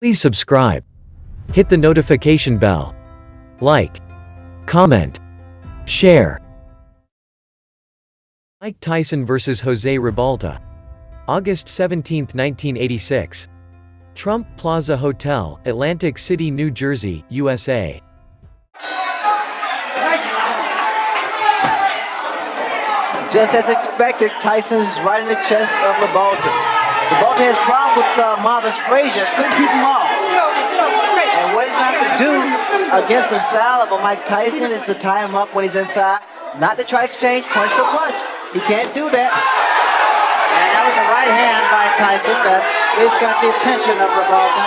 Please subscribe. Hit the notification bell. Like. Comment. Share. Mike Tyson vs. Jose Ribalta. August 17, 1986. Trump Plaza Hotel, Atlantic City, New Jersey, USA. Just as expected, Tyson is right in the chest of Ribalta. Ribalta has problems with Marvis Frazier, couldn't keep him off. And what he's going to have to do against the style of a Mike Tyson is to tie him up when he's inside, not to try to exchange punch for punch. He can't do that. And that was a right hand by Tyson that at least got the attention of Ribalta.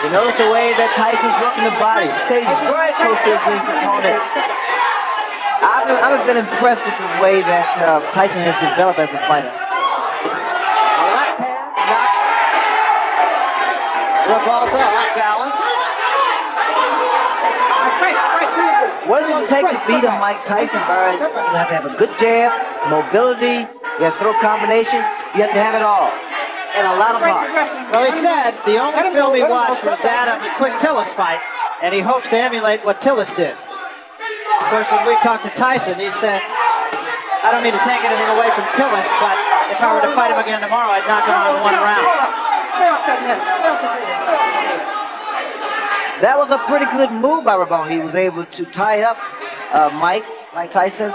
You notice the way that Tyson's working the body. He stays very close to his opponent. I've been impressed with the way that Tyson has developed as a fighter. A left hand knocks Ribalta off balance. What is it going to take to beat a Mike Tyson, Barry? You have to have a good jab, mobility, you have to throw combinations, you have to have it all. And a lot of heart. Well, he said the only film he watched was that of the quick Tillis fight, and he hopes to emulate what Tillis did. Of course, when we talked to Tyson, he said, I don't mean to take anything away from Tillis, but if I were to fight him again tomorrow, I'd knock him out in one round. That was a pretty good move by Ribalta. He was able to tie up Mike Tyson.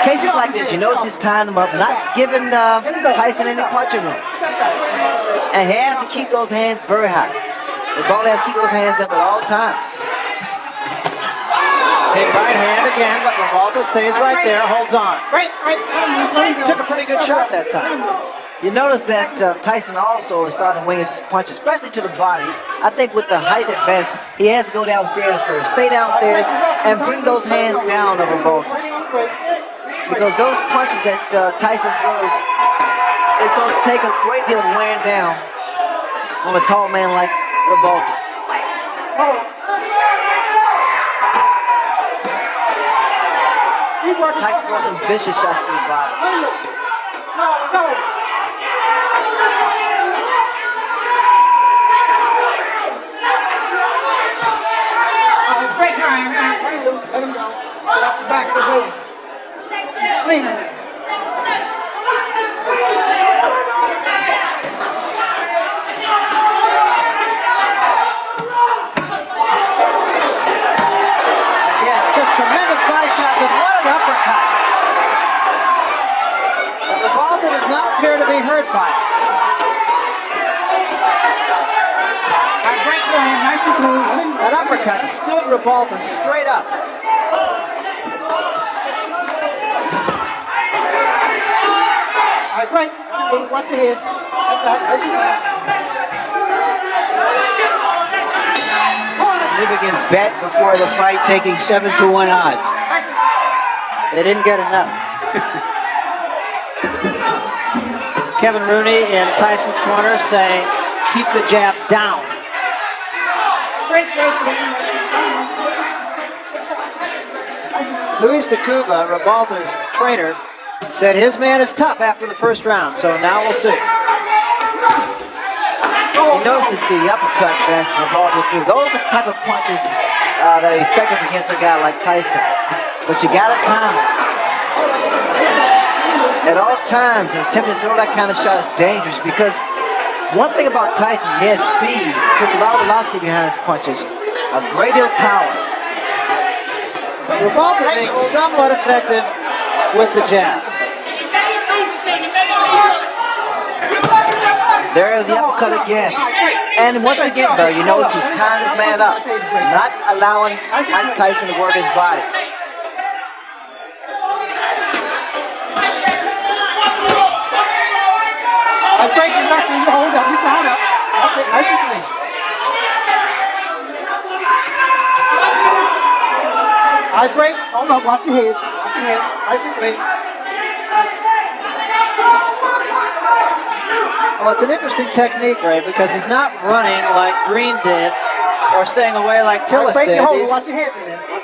Cases like this, you notice he's tying him up, not giving Tyson any punching room. And he has to keep those hands very high. Ribalta has to keep those hands up at all times. Big right hand again, but Ribalta stays right there, holds on. Took a pretty good shot that time. You notice that Tyson also is starting to wing his punch, especially to the body. I think with the height advantage, he has to go downstairs first. Stay downstairs and bring those hands down of Ribalta. Because those punches that Tyson throws is going to take a great deal of wearing down on a tall man like Ribalta. Tyson throws some vicious shots to the body. Straight time, let him go. Off the back of the head. Please. Again, just tremendous body shots and what an uppercut. But Ribalta does not appear to be hurt by it. That uppercut stood Ribalta straight up. Right, watch your head. Significant bet before the fight, taking 7-to-1 odds. They didn't get enough. Kevin Rooney in Tyson's corner saying, keep the jab down. Luis de Cuba, Ribalta's trainer, said his man is tough after the first round, so now we'll see. You notice that the uppercut that Ribalta threw, those are the type of punches that are effective against a guy like Tyson. But you got to time it. At all times, attempting to throw that kind of shot is dangerous because one thing about Tyson, he has speed, puts a lot of velocity behind his punches, a great deal of power. Ribalta being somewhat effective with the jab. There is the uppercut again. And once again, though, you notice he's tying his man up, not allowing Mike Tyson to work his body. I break your back and you hold up, you hold up. That's it, nice and clean. I break, hold up, watch your head. Watch your head, nice and clean. Well, it's an interesting technique, Ray, because he's not running like Green did or staying away like Tillis did. He's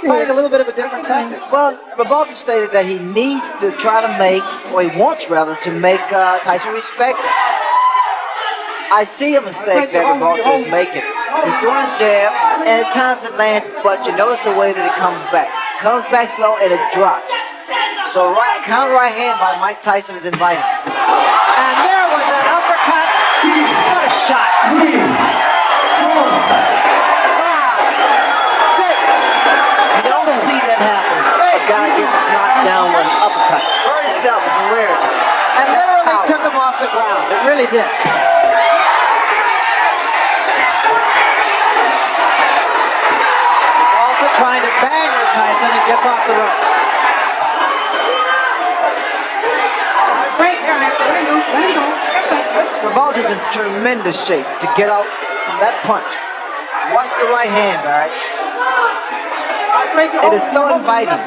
fighting a little bit of a different tactic. Well, Ribalta stated that he needs to try to make, or he wants rather, to make Tyson respect him. I see a mistake that Ribalta is making. He's throwing his jab, and at times it lands, but you notice the way that it comes back. Comes back slow, and it drops. So counter right hand by Mike Tyson is invited. And there was an uppercut. What a shot. You don't see that happen. A guy gets knocked down with an uppercut. For itself, it's a rarity. And literally took him off the ground. It really did. Ribalta trying to bang with Tyson and gets off the ropes. Ribalta's in tremendous shape to get out from that punch. Watch the right hand, Barry. It is so inviting.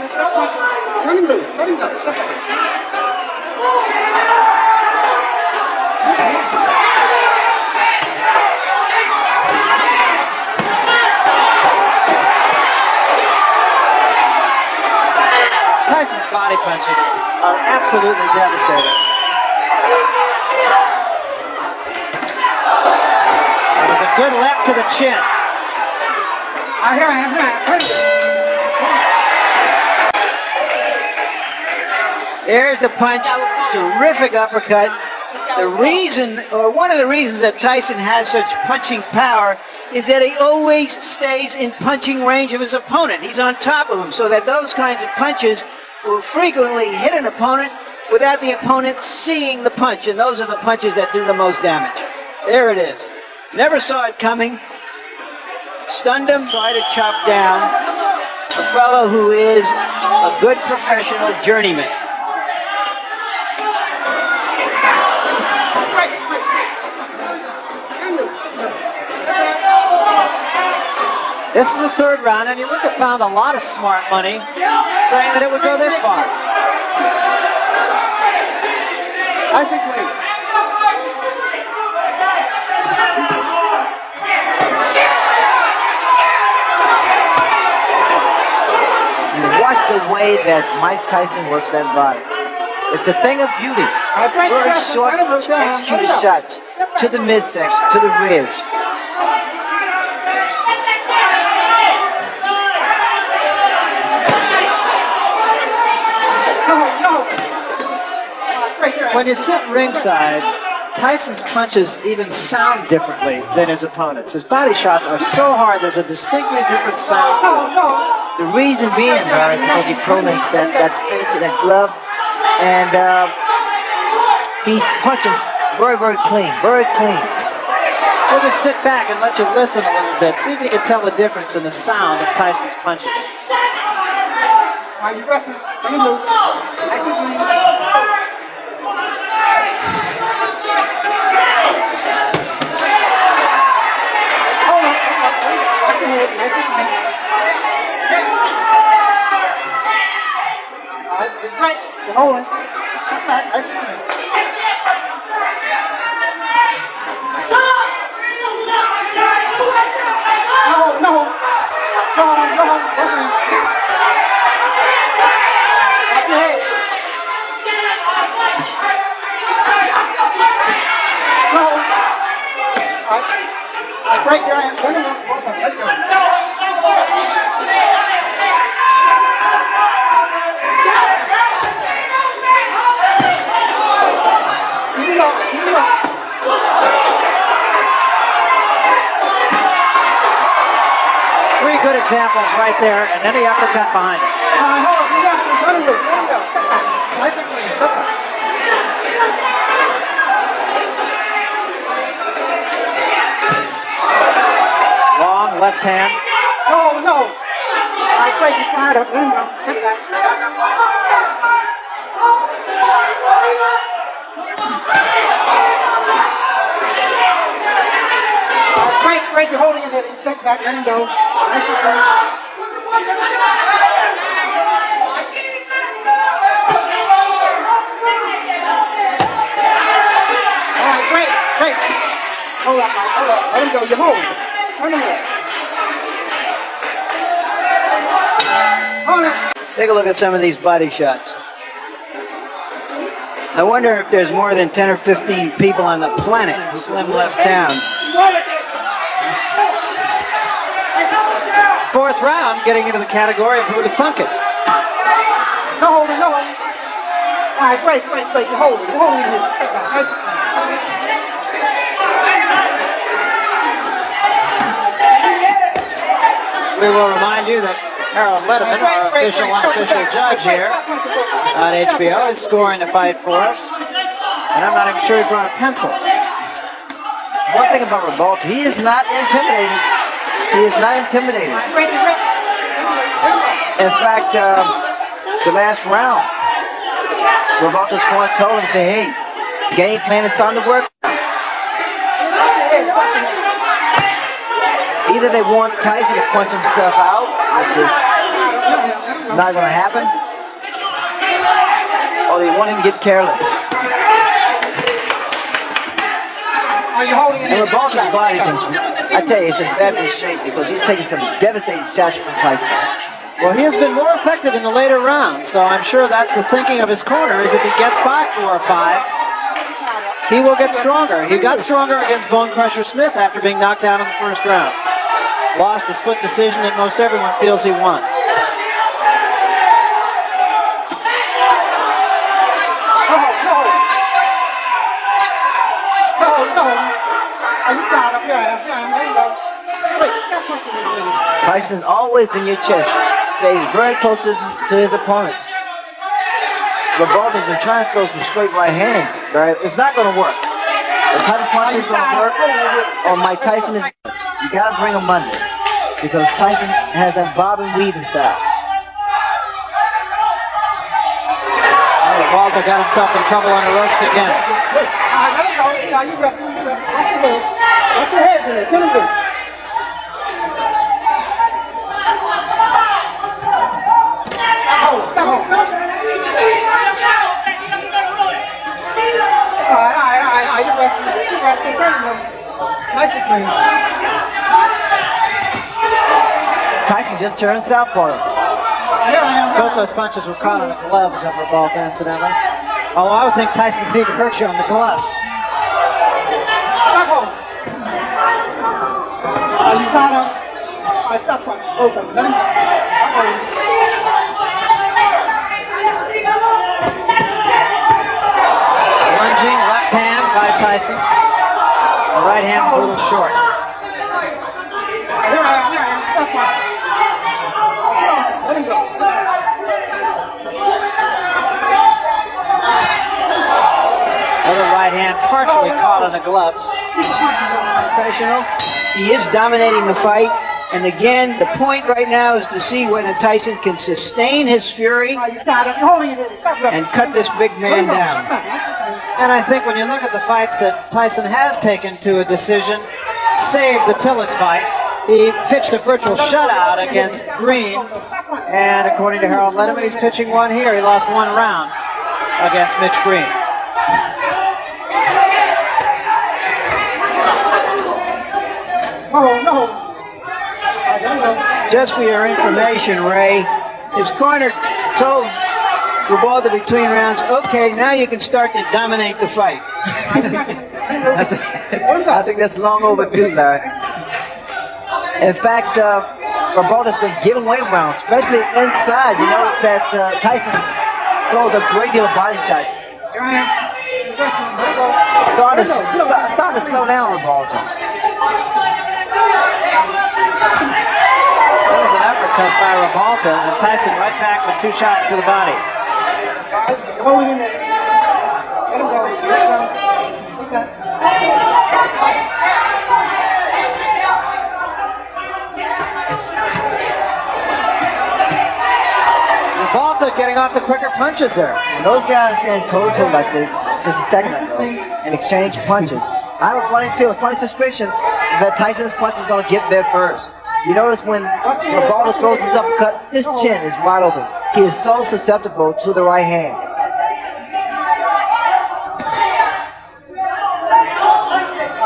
Tyson's body punches are absolutely devastating. It was a good left to the chin. There's the punch. Terrific uppercut. The reason, or one of the reasons that Tyson has such punching power is that he always stays in punching range of his opponent. He's on top of him, so that those kinds of punches will frequently hit an opponent without the opponent seeing the punch, and those are the punches that do the most damage. There it is. Never saw it coming. Stunned him, tried to chop down a fellow who is a good professional journeyman. This is the third round, and you would have found a lot of smart money saying that it would go this far. I think watch the way that Mike Tyson works that body. It's a thing of beauty. Very short, executed shots to the midsection, to the ribs. When you sit ringside, Tyson's punches even sound differently than his opponents. His body shots are so hard, there's a distinctly different sound to it. The reason being, Barry, is because he pronates that fancy, that glove, and he's punching very, very clean, very clean. We'll just sit back and let you listen a little bit, see if you can tell the difference in the sound of Tyson's punches. Are you wrestling? Are you loose? Right, you're holding. Break your hand. Let's go. Three good examples right there, and then the uppercut behind it. Long left hand. No. I break your side up. Break, you're holding it. Step back, let him go. All right, break. Hold up, Mike, hold up. Let him go, you're holding it. Turn him in. Hold it. Take a look at some of these body shots. I wonder if there's more than 10 or 15 people on the planet who Slim left town. Fourth round, getting into the category of who to thunk it. No holding, no holding. All right, break. You're holding here. We will remind you that Harold Letterman, our official unofficial judge here on HBO, is scoring the fight for us. And I'm not even sure he brought a pencil. One thing about Ribalta, he is not intimidated. He is not intimidated. In fact, the last round, Ribalta's corner told him, say, hey, game plan is starting to work. Either they want Tyson to punch himself out, which is not going to happen, or they want him to get careless. Are you holding it? And Ribalta's body is I tell you, it's in fabulous shape because he's taking some devastating shots from Tyson. Well, he has been more effective in the later rounds, so I'm sure that's the thinking of his corner, is if he gets by 4 or 5, he will get stronger. He got stronger against Bone Crusher Smith after being knocked out in the first round. Lost a split decision that most everyone feels he won. Tyson always in your chest, stays very close to his opponent. Ribalta's been trying to throw some straight right hands, right? It's not going to work. The type of punch is going to work on Mike Tyson is. You got to bring him under because Tyson has that bob and weaving style. Ribalta got himself in trouble on the ropes again. Watch your head in it. Tell him to. Stop. All right. You're resting. Nice and clean. Tyson just turned southpaw. Both those punches were caught on the gloves of Ribalta, incidentally. Oh, I would think Tyson could even hurt you on the gloves. Are you tied up? All right, stop. Open. Let him go. Lunging left hand by Tyson. The right hand was a little short. Here I am. Stop. Let him go. Other right hand partially caught on the gloves. Professional. He is dominating the fight. And again, the point right now is to see whether Tyson can sustain his fury and cut this big man down. And I think when you look at the fights that Tyson has taken to a decision, save the Tillis fight, he pitched a virtual shutout against Green. And according to Harold Letterman, he's pitching one here. He lost 1 round against Mitch Green. No. Just for your information, Ray, his corner told Ribalta between rounds, okay, now you can start to dominate the fight. I think that's long overdue, Larry. In fact, Ribalta's been giving away rounds, especially inside. You notice that Tyson throws a great deal of body shots. Starting to slow down Ribalta. That was an uppercut by Ribalta, and Tyson right back with 2 shots to the body. Ribalta getting off the quicker punches there. And those guys stand toe-to-toe like they just a second ago and exchange punches. I have a funny suspicion that Tyson's punch is going to get there first. You notice when Ribalta throws his uppercut, his chin is wide open. He is so susceptible to the right hand.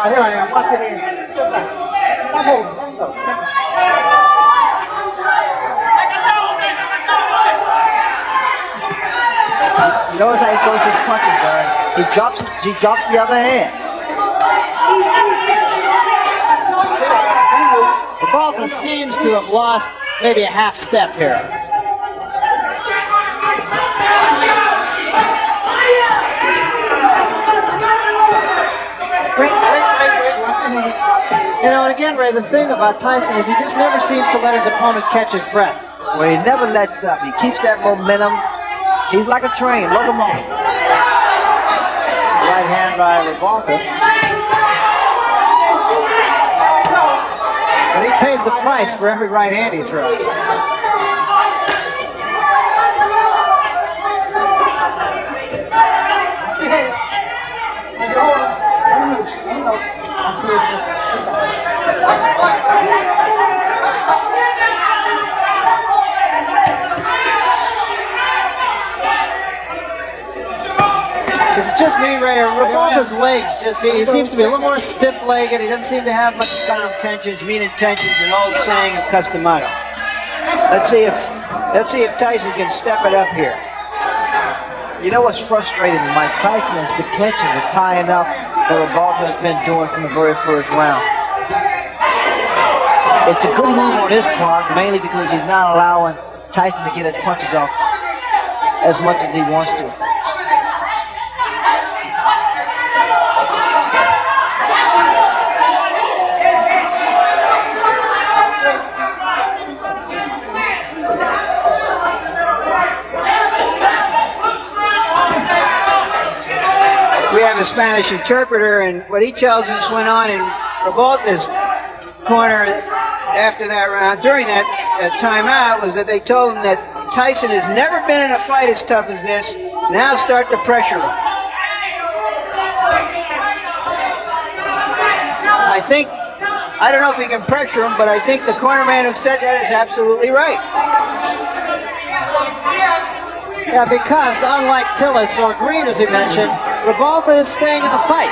Here I am. Watch it in. Step back. Stop holding. Let him go. You notice how he throws his punches, guys. He drops the other hand. Ribalta seems to have lost maybe a half step here. You know, and again, Ray, the thing about Tyson is he just never seems to let his opponent catch his breath. Well, he never lets up. He keeps that momentum. He's like a train, locomotive. Right hand by Ribalta. But he pays the price for every right hand he throws. It's just me, Ray. Ribalta's legs he seems to be a little more stiff-legged. He doesn't seem to have much intentions, mean intentions, an old saying of Customado. Let's see if Tyson can step it up here. You know what's frustrating Mike Tyson is the clinching, the tying up that Ribalta has been doing from the very first round. It's a good move on his part, mainly because he's not allowing Tyson to get his punches off as much as he wants to. We have a Spanish interpreter, and what he tells us went on in Ribalta's corner after that round, during that timeout, was that they told him that Tyson has never been in a fight as tough as this. Now start to pressure him. I don't know if he can pressure him, but I think the corner man who said that is absolutely right. Yeah, because unlike Tillis or Green, as he mentioned, Ribalta is staying in the fight.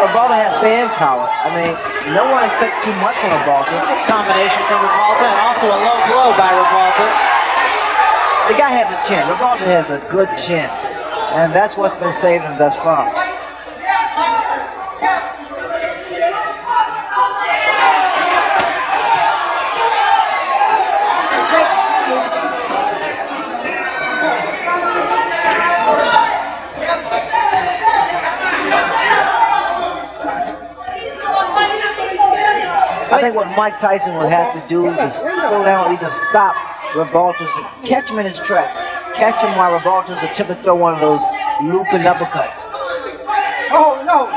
Ribalta has stand power. I mean, no one expects too much from Ribalta. It's a combination from Ribalta and also a low blow by Ribalta. The guy has a chin. Ribalta has a good chin. And that's what's been saving him thus far. I think what Mike Tyson will have to do is slow down, either stop Ribalta's, catch him in his tracks. Catch him while Ribalta's attempting to throw one of those looping uppercuts. Oh, no.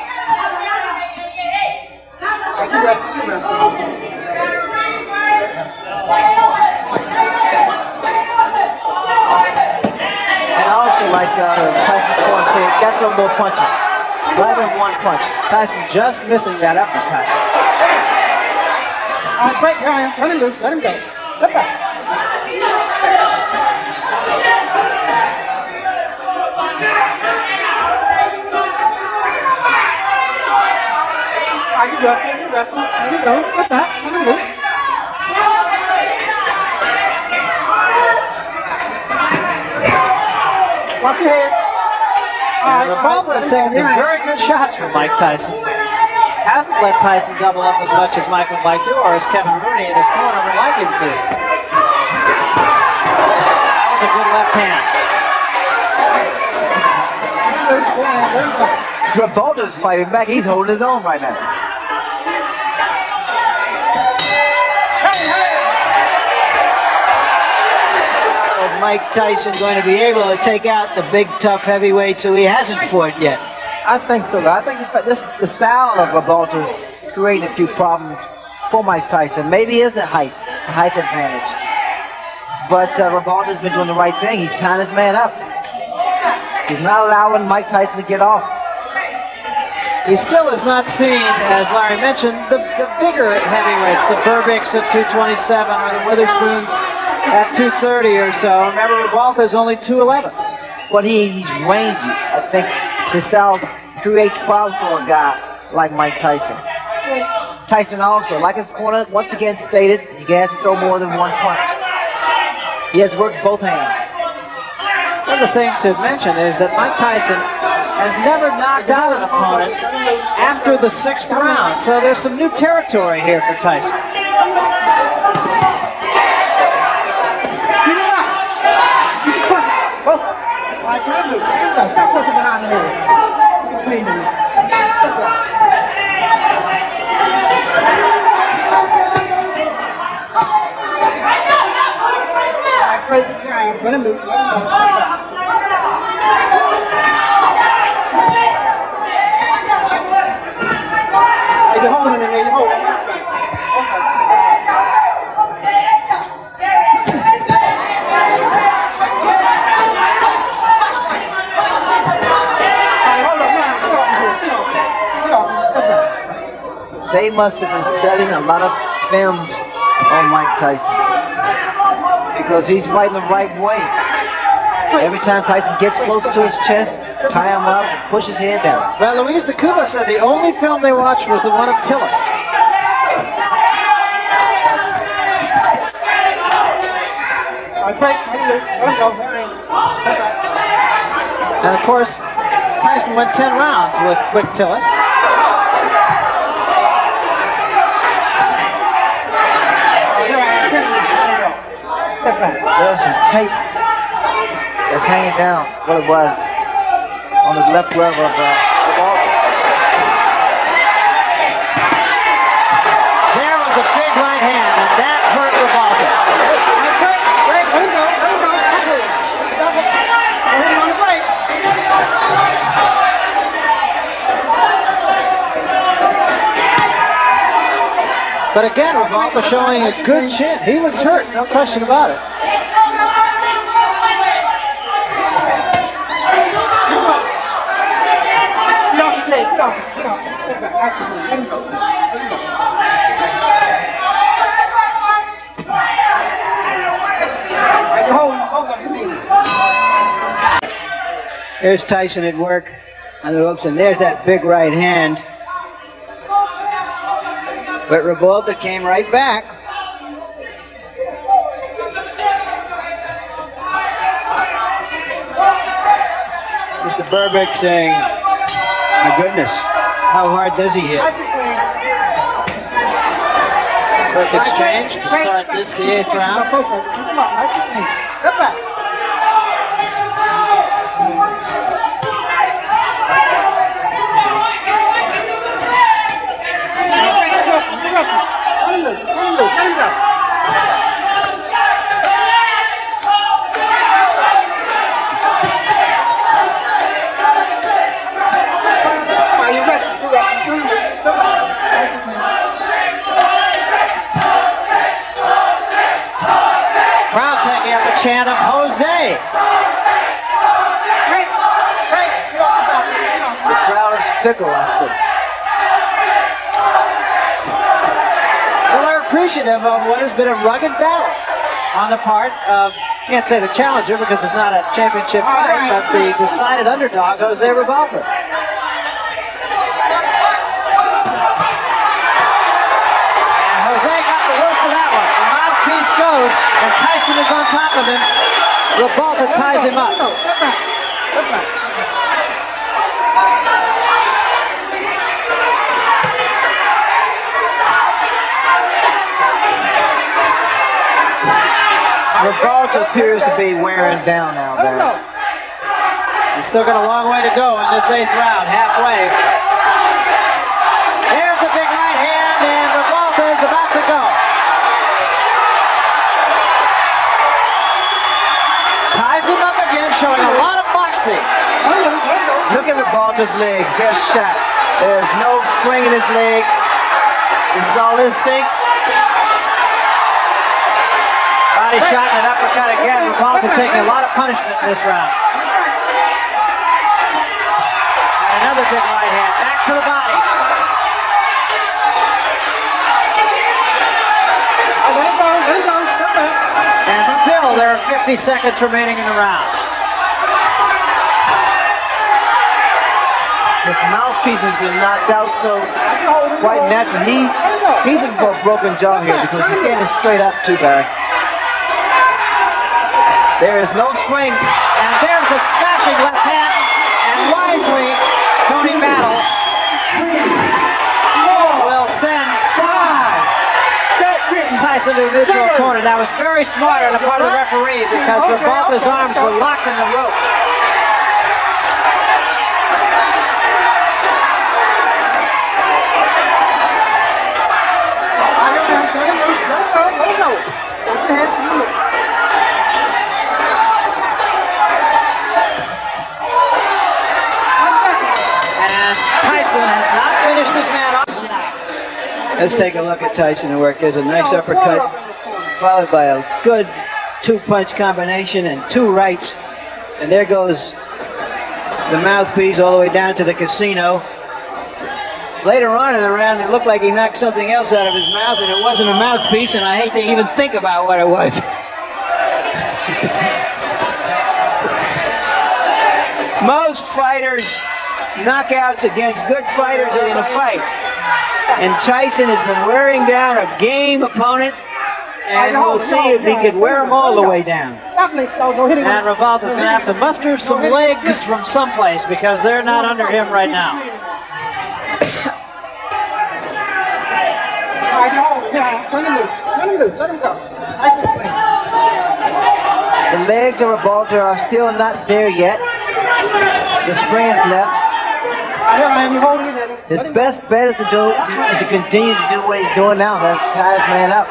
And also, like Tyson's going to say, got to throw more punches. Less than one punch. Tyson just missing that uppercut. All right, break, Ryan. Let him loose. Let him go. Let back. All right, you wrestle. You wrestle. Let him go. Let back. Let him loose. Watch your head. Ribalta is taking some very good shots from Mike Tyson. Hasn't let Tyson double up as much as Mike would like to, or as Kevin Rooney in his corner would like him to. That was a good left hand. Ribalta's fighting back. He's holding his own right now. Is Mike Tyson going to be able to take out the big, tough heavyweights who he hasn't fought yet? I think so. I think the style of Ribalta's created a few problems for Mike Tyson. Maybe it is a height advantage. But Ribalta's been doing the right thing. He's tying his man up. He's not allowing Mike Tyson to get off. He still is not seen, as Larry mentioned, the bigger heavyweights, the Burbicks at 227 or the Witherspoons at 230 or so. Remember, Ribalta's only 211. But he's rangy. I think his style creates problems for a guy like Mike Tyson. Tyson also, like his corner once again stated, he has to throw more than one punch. He has worked both hands. Another thing to mention is that Mike Tyson has never knocked out an opponent after the 6th round. So there's some new territory here for Tyson. They must have been studying a lot of films on Mike Tyson, because he's fighting the right way. Every time Tyson gets close to his chest, tie him up, and push his head down. Well, Luis de Cuba said the only film they watched was the one of Tillis. And of course, Tyson went 10 rounds with quick Tillis. There's some tape that's hanging down, what it was, on the left glove of Ribalta. There was a big right hand, and that hurt Ribalta. But again, Ribalta showing a good chin. He was hurt, no question about it. There's Tyson at work on the ropes, and there's that big right hand. But Ribalta came right back. Mr. Burbick saying, my goodness, how hard does he hit? Quick exchange to start this, the 8th round. Crowd taking up a chant of Jose. The crowd is fickle, I said. Well, they're appreciative of what has been a rugged battle on the part of, can't say the challenger because it's not a championship fight, but the decided underdog, Jose Ribalta. And Jose got the worst of that one. The mouthpiece goes, and Tyson is on top of him. Ribalta ties him up. Ribalta appears to be wearing down now, Barry. He's still got a long way to go in this 8th round, halfway. There's a big right hand, and Ribalta is about to go. Ties him up again, showing a lot of boxing. Look at Ribalta's legs, they're shot. There's no spring in his legs. This is all instinct. Body shot and an uppercut again. Ribalta taking a lot of punishment in this round. And another big right hand. Back to the body. And still there are 50 seconds remaining in the round. His mouthpiece has been knocked out, so quite naturally he's in for a broken jaw here because he's standing straight up too, Barry. There is no spring. And there's a smashing left hand. And wisely, Tony Battle will send Tyson to a neutral corner. That was very smart on the part of the referee because Ribalta's arms were locked in the ropes. And Tyson has not finished his man off. Let's take a look at Tyson work. There's a nice uppercut followed by a good two-punch combination and two rights. And there goes the mouthpiece all the way down to the casino. Later on in the round, it looked like he knocked something else out of his mouth, and it wasn't a mouthpiece, and I hate to even think about what it was. Most fighters, knockouts against good fighters are in a fight. And Tyson has been wearing down a game opponent, and we'll see if he can wear him all the way down. And Ribalta's going to have to muster some legs from someplace because they're not under him right now. The legs of Ribalta are still not there yet. The spring is left. His best bet is to continue to do what he's doing now. That's tie his man up.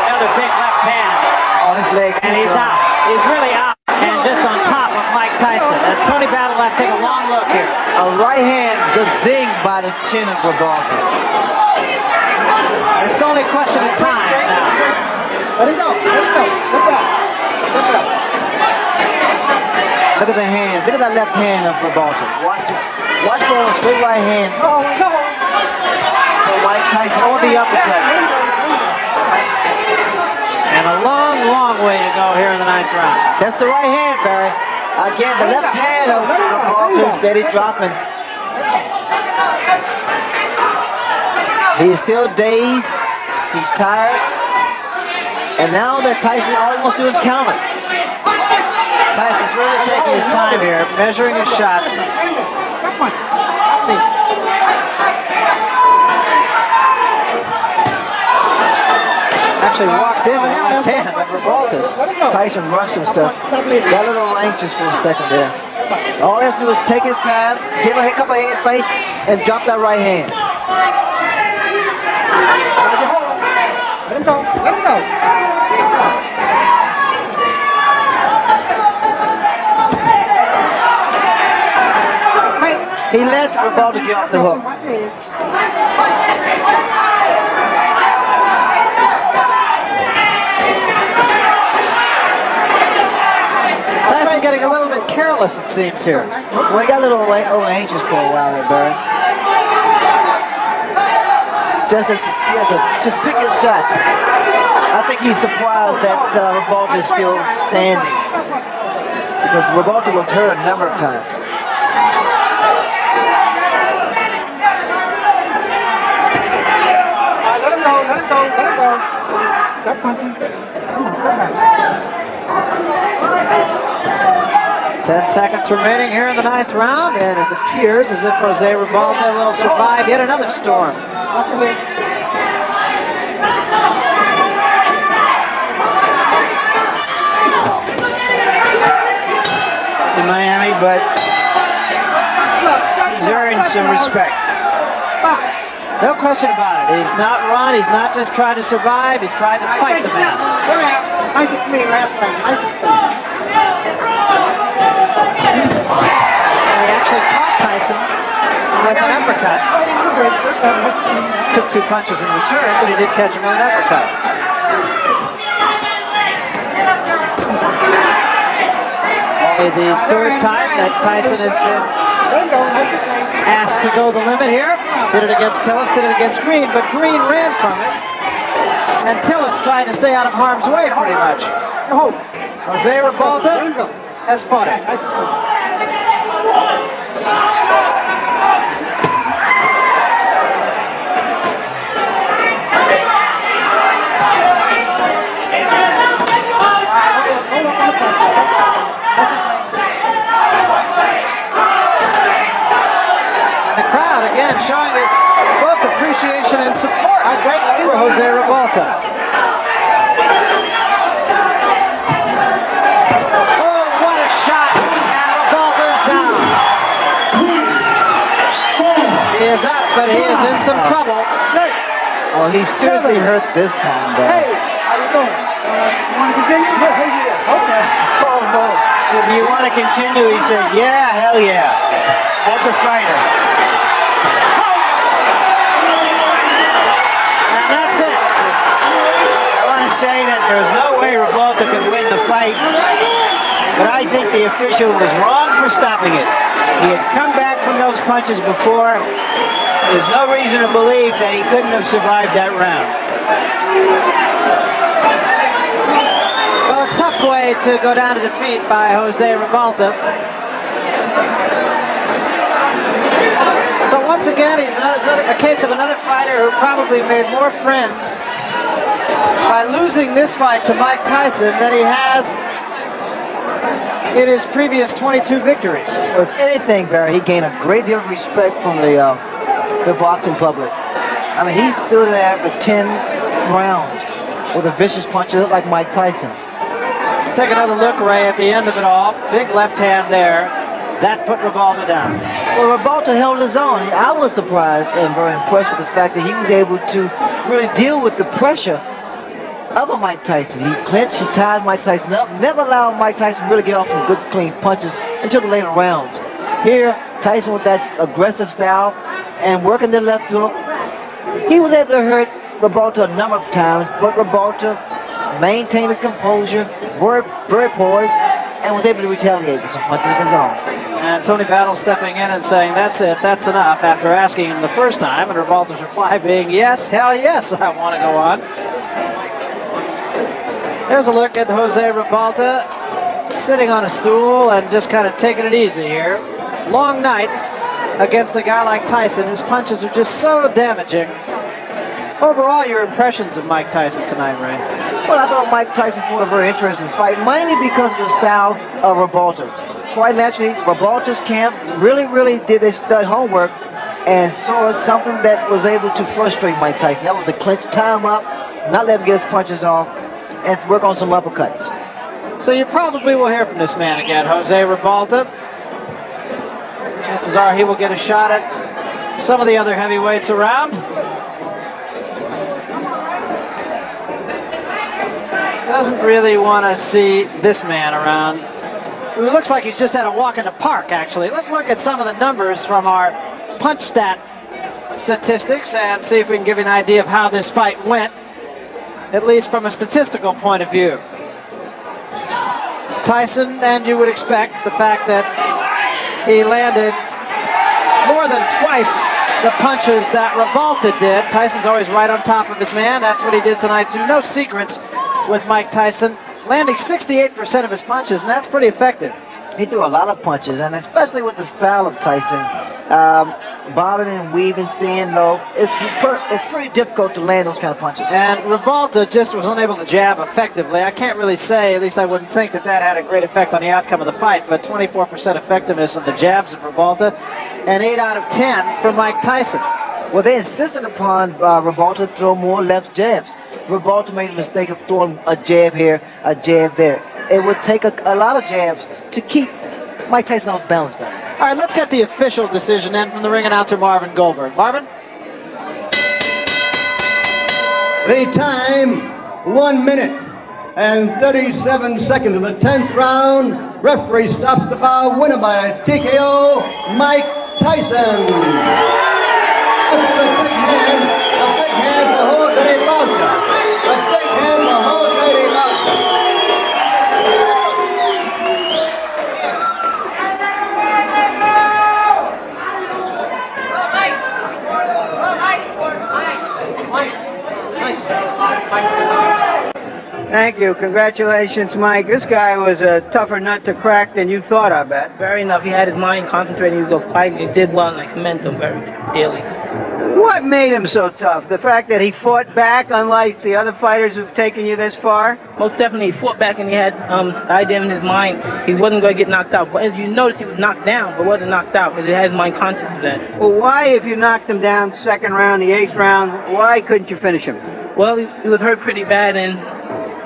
Another big left hand. Oh, his leg. And he's out. He's really out. And just on top of Mike Tyson. And Tony Battle will have to take a long look here. A right hand gazinged by the chin of Ribalta. It's only a question of time now. Let him go. Let him go. Look up. Look up. Look at the hands. Look at that left hand of Ribalta. Watch for a straight right hand. Oh, no. For Mike Tyson or the uppercut. And a long, long way to go here in the 9th round. That's the right hand, Barry. Again, the left hand of Ribalta steady dropping. He's still dazed. He's tired. And now that Tyson, all he wants to do is counter. Tyson's really taking his time here, measuring his shots. Actually walked in with the left hand of Ribalta's. Tyson rushed himself. Got a little anxious for a second there. All he has to do is take his time, give a couple of hand feints, and drop that right hand. Let him go. Let him go. He let Ribalta get off the hook. Tyson getting a little bit careless, it seems, here. Well, he got a little anxious for a while there, Barry. Just pick your shot. I think he's surprised that Ribalta is still standing. Because Ribalta was hurt a number of times. Let him go. Let him go. Let him go. Stop punching. Come on. Come on. 10 seconds remaining here in the 9th round, and it appears as if Jose Ribalta will survive yet another storm. In Miami, but he's earned some respect. No question about it. He's not run, he's not just trying to survive, he's trying to fight the man. Nice and clean last round. Nice and clean. And he actually caught Tyson with an uppercut. Took 2 punches in return, but he did catch him with an uppercut. Only the 3rd time that Tyson has been asked to go the limit here. Did it against Tillis, did it against Green, but Green ran from it. And Tillis tried to stay out of harm's way pretty much. Jose Ribalta has fought it. crowd, again, showing its both appreciation and support for Jose Ribalta. Oh, what a shot! And Ribalta's down. He is up, but he is in some trouble. Oh, he's seriously hurt this time, though. Hey, how you doing? You want to continue? Yeah. Okay. Oh, no. So do you want to continue? He said, yeah, hell yeah. That's a fighter. And that's it. I want to say that there's no way Ribalta could win the fight, but I think the official was wrong for stopping it. He had come back from those punches before. There's no reason to believe that he couldn't have survived that round. Well, a tough way to go down to defeat by Jose Ribalta. But once again, he's a case of another fighter who probably made more friends by losing this fight to Mike Tyson than he has in his previous 22 victories. If anything, Barry, he gained a great deal of respect from the boxing public. I mean, he stood there for 10 rounds with a vicious punch that looked like Mike Tyson. Let's take another look, Ray, at the end of it all. Big left hand there. That put Ribalta down. Well, Ribalta held his own. I was surprised and very impressed with the fact that he was able to really deal with the pressure of a Mike Tyson. He clinched, he tied Mike Tyson up, never allowed Mike Tyson to really get off some good, clean punches until the later rounds. Here, Tyson with that aggressive style and working the left hook, he was able to hurt Ribalta a number of times, but Ribalta maintained his composure, very poised, and was able to retaliate with some punches of his own. And Tony Battle stepping in and saying, that's it, that's enough, after asking him the first time, and Ribalta's reply being, yes, hell yes, I want to go on. There's a look at Jose Ribalta sitting on a stool and just kind of taking it easy here. Long night against a guy like Tyson, whose punches are just so damaging. Overall, your impressions of Mike Tyson tonight, Ray? Well, I thought Mike Tyson fought a very interesting fight, mainly because of the style of Ribalta. Quite naturally, Ribalta's camp really did their stud homework and saw something that was able to frustrate Mike Tyson. That was to clinch, tie him up, not let him get his punches off, and work on some uppercuts. So you probably will hear from this man again, Jose Ribalta. Chances are he will get a shot at some of the other heavyweights around. Doesn't really want to see this man around. It looks like he's just had a walk in the park, actually. Let's look at some of the numbers from our punch stat statistics and see if we can give you an idea of how this fight went, at least from a statistical point of view. Tyson, and you would expect the fact that he landed more than twice the punches that Ribalta did. Tyson's always right on top of his man. That's what he did tonight too. No secrets with Mike Tyson, landing 68% of his punches, and that's pretty effective. He threw a lot of punches, and especially with the style of Tyson, bobbing and weaving, staying low, it's pretty difficult to land those kind of punches. And Ribalta just was unable to jab effectively. I can't really say, at least I wouldn't think that had a great effect on the outcome of the fight, but 24% effectiveness on the jabs of Ribalta, and 8 out of 10 from Mike Tyson. Well, they insisted upon Ribalta to throw more left jabs. Ribalta made a mistake of throwing a jab here, a jab there. It would take a lot of jabs to keep Mike Tyson off balance back. All right, let's get the official decision in from the ring announcer, Marvin Goldberg. Marvin? The time, 1 minute and 37 seconds of the 10th round. Referee stops the bout, winner by TKO, Mike Tyson. A big hand for Jose Ribalta. A big hand for Jose Ribalta. Thank you. Congratulations, Mike. This guy was a tougher nut to crack than you thought, I bet. Very enough. He had his mind concentrated. He was going to fight. He did well, and I commend him very dearly. What made him so tough? The fact that he fought back, unlike the other fighters who've taken you this far? Most definitely, he fought back, and he had the idea in his mind he wasn't going to get knocked out. But as you notice, he was knocked down, but wasn't knocked out, because he had his mind conscious of that. Well, why, if you knocked him down second round, the 8th round, why couldn't you finish him? Well, he was hurt pretty bad, and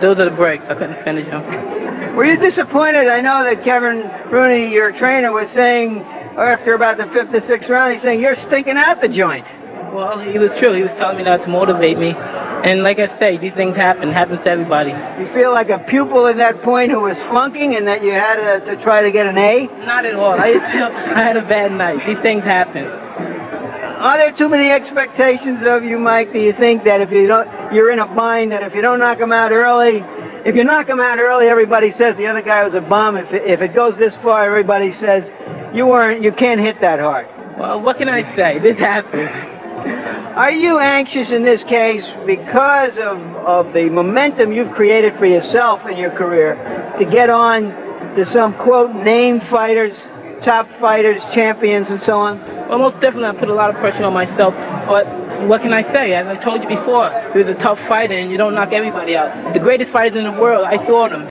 those are the breaks. I couldn't finish him. Were you disappointed? I know that Kevin Rooney, your trainer, was saying after about the 5th or 6th round, he's saying, you're stinking out the joint. Well, he was true. He was telling me that to motivate me. And like I say, these things happen to everybody. You feel like a pupil at that point who was flunking and that you had to try to get an A? Not at all. I had a bad night. These things happen. Are there too many expectations of you, Mike? Do you think that if you don't, you're in a bind that if you don't knock him out early, if you knock him out early, everybody says the other guy was a bum. If it goes this far, everybody says you can't hit that hard. Well, what can I say? This happens. Are you anxious in this case because of the momentum you've created for yourself in your career to get on to some, quote, named fighters, top fighters, champions, and so on? Well, most definitely I put a lot of pressure on myself. But what can I say? As I told you before, he was a tough fighter, and you don't knock everybody out. The greatest fighters in the world, I saw them.